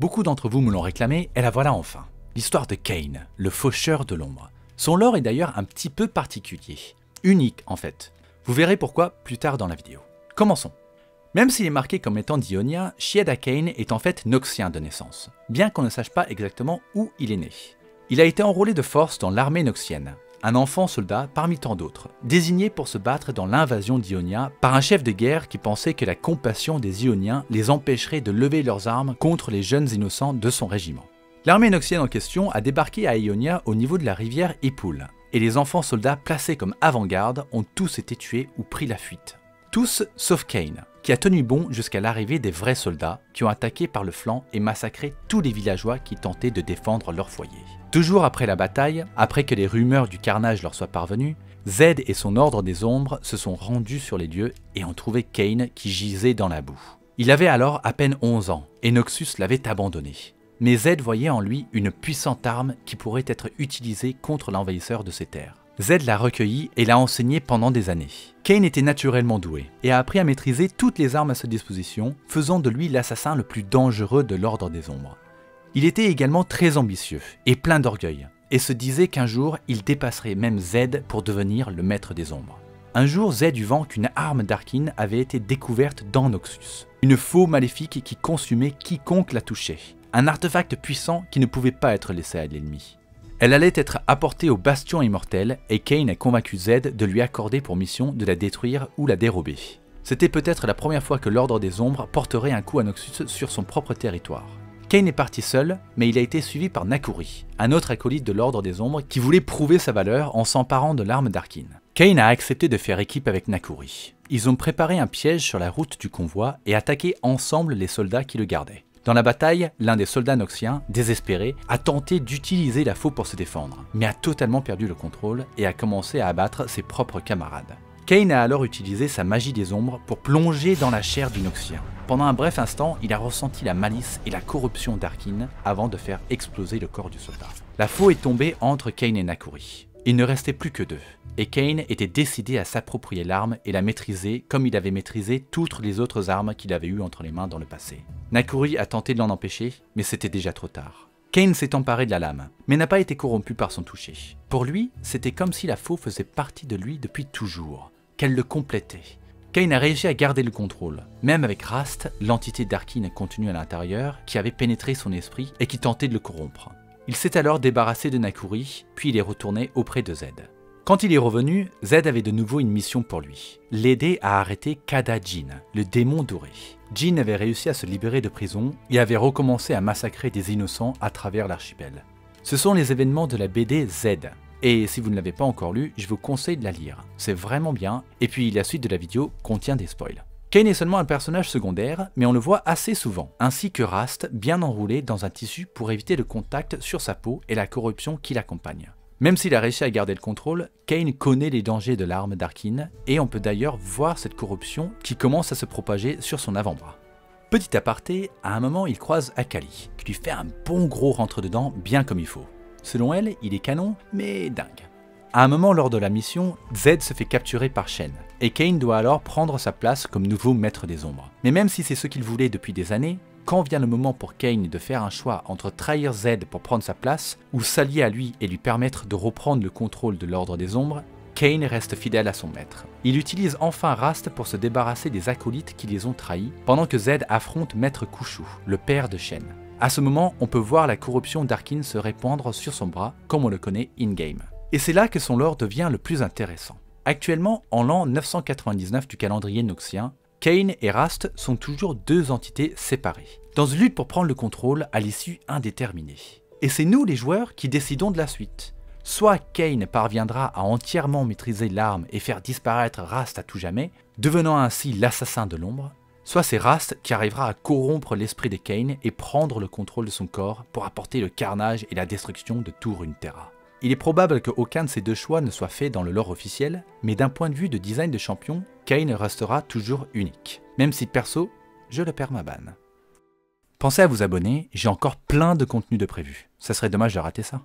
Beaucoup d'entre vous me l'ont réclamé et la voilà enfin. L'histoire de Kain, le faucheur de l'ombre. Son lore est d'ailleurs un petit peu particulier. Unique en fait. Vous verrez pourquoi plus tard dans la vidéo. Commençons. Même s'il est marqué comme étant d'Ionia, Shiedah Kain est en fait noxien de naissance, bien qu'on ne sache pas exactement où il est né. Il a été enrôlé de force dans l'armée noxienne, un enfant soldat parmi tant d'autres, désigné pour se battre dans l'invasion d'Ionia par un chef de guerre qui pensait que la compassion des Ioniens les empêcherait de lever leurs armes contre les jeunes innocents de son régiment. L'armée noxienne en question a débarqué à Ionia au niveau de la rivière Ipoul, et les enfants soldats placés comme avant-garde ont tous été tués ou pris la fuite. Tous sauf Kain, qui a tenu bon jusqu'à l'arrivée des vrais soldats qui ont attaqué par le flanc et massacré tous les villageois qui tentaient de défendre leur foyer. 2 jours après la bataille, après que les rumeurs du carnage leur soient parvenues, Zed et son ordre des ombres se sont rendus sur les lieux et ont trouvé Kain qui gisait dans la boue. Il avait alors à peine 11 ans et Noxus l'avait abandonné. Mais Zed voyait en lui une puissante arme qui pourrait être utilisée contre l'envahisseur de ses terres. Zed l'a recueilli et l'a enseigné pendant des années. Kain était naturellement doué et a appris à maîtriser toutes les armes à sa disposition, faisant de lui l'assassin le plus dangereux de l'ordre des ombres. Il était également très ambitieux et plein d'orgueil, et se disait qu'un jour il dépasserait même Zed pour devenir le maître des ombres. Un jour, Zed eut vent qu'une arme d'Arkin avait été découverte dans Noxus, une faux maléfique qui consumait quiconque la touchait, un artefact puissant qui ne pouvait pas être laissé à l'ennemi. Elle allait être apportée au bastion immortel et Kain a convaincu Zed de lui accorder pour mission de la détruire ou la dérober. C'était peut-être la première fois que l'ordre des ombres porterait un coup à Noxus sur son propre territoire. Kain est parti seul, mais il a été suivi par Nakuri, un autre acolyte de l'ordre des ombres qui voulait prouver sa valeur en s'emparant de l'arme d'Arkin. Kain a accepté de faire équipe avec Nakuri. Ils ont préparé un piège sur la route du convoi et attaqué ensemble les soldats qui le gardaient. Dans la bataille, l'un des soldats noxiens, désespéré, a tenté d'utiliser la faux pour se défendre, mais a totalement perdu le contrôle et a commencé à abattre ses propres camarades. Kain a alors utilisé sa magie des ombres pour plonger dans la chair du noxien. Pendant un bref instant, il a ressenti la malice et la corruption d'Arkin avant de faire exploser le corps du soldat. La faux est tombée entre Kain et Nakuri. Il ne restait plus que 2, et Kain était décidé à s'approprier l'arme et la maîtriser comme il avait maîtrisé toutes les autres armes qu'il avait eues entre les mains dans le passé. Nakuri a tenté de l'en empêcher, mais c'était déjà trop tard. Kain s'est emparé de la lame, mais n'a pas été corrompu par son toucher. Pour lui, c'était comme si la faux faisait partie de lui depuis toujours, qu'elle le complétait. Kain a réussi à garder le contrôle, même avec Rast, l'entité d'Arkin contenue à l'intérieur, qui avait pénétré son esprit et qui tentait de le corrompre. Il s'est alors débarrassé de Nakuri, puis il est retourné auprès de Zed. Quand il est revenu, Zed avait de nouveau une mission pour lui, l'aider à arrêter Kada Jin, le démon doré. Jin avait réussi à se libérer de prison et avait recommencé à massacrer des innocents à travers l'archipel. Ce sont les événements de la BD Zed, et si vous ne l'avez pas encore lu, je vous conseille de la lire, c'est vraiment bien, et puis la suite de la vidéo contient des spoils. Kain est seulement un personnage secondaire, mais on le voit assez souvent, ainsi que Rast bien enroulé dans un tissu pour éviter le contact sur sa peau et la corruption qui l'accompagne. Même s'il a réussi à garder le contrôle, Kain connaît les dangers de l'arme d'Arkin, et on peut d'ailleurs voir cette corruption qui commence à se propager sur son avant-bras. Petit aparté, à un moment il croise Akali, qui lui fait un bon gros rentre-dedans bien comme il faut. Selon elle, il est canon, mais dingue. À un moment lors de la mission, Zed se fait capturer par Shen, et Kain doit alors prendre sa place comme nouveau maître des ombres. Mais même si c'est ce qu'il voulait depuis des années, quand vient le moment pour Kain de faire un choix entre trahir Zed pour prendre sa place, ou s'allier à lui et lui permettre de reprendre le contrôle de l'ordre des ombres, Kain reste fidèle à son maître. Il utilise enfin Rast pour se débarrasser des acolytes qui les ont trahis, pendant que Zed affronte Maître Kushu, le père de Shen. À ce moment, on peut voir la corruption d'Arkin se répandre sur son bras, comme on le connaît in-game. Et c'est là que son lore devient le plus intéressant. Actuellement, en l'an 999 du calendrier noxien, Kain et Rast sont toujours 2 entités séparées, dans une lutte pour prendre le contrôle à l'issue indéterminée. Et c'est nous les joueurs qui décidons de la suite. Soit Kain parviendra à entièrement maîtriser l'arme et faire disparaître Rast à tout jamais, devenant ainsi l'assassin de l'ombre, soit c'est Rast qui arrivera à corrompre l'esprit de Kain et prendre le contrôle de son corps pour apporter le carnage et la destruction de tout Runeterra. Il est probable qu'aucun de ces 2 choix ne soit fait dans le lore officiel, mais d'un point de vue de design de champion, Kain restera toujours unique, même si perso, je le perds ma banne. Pensez à vous abonner, j'ai encore plein de contenu de prévu, ça serait dommage de rater ça.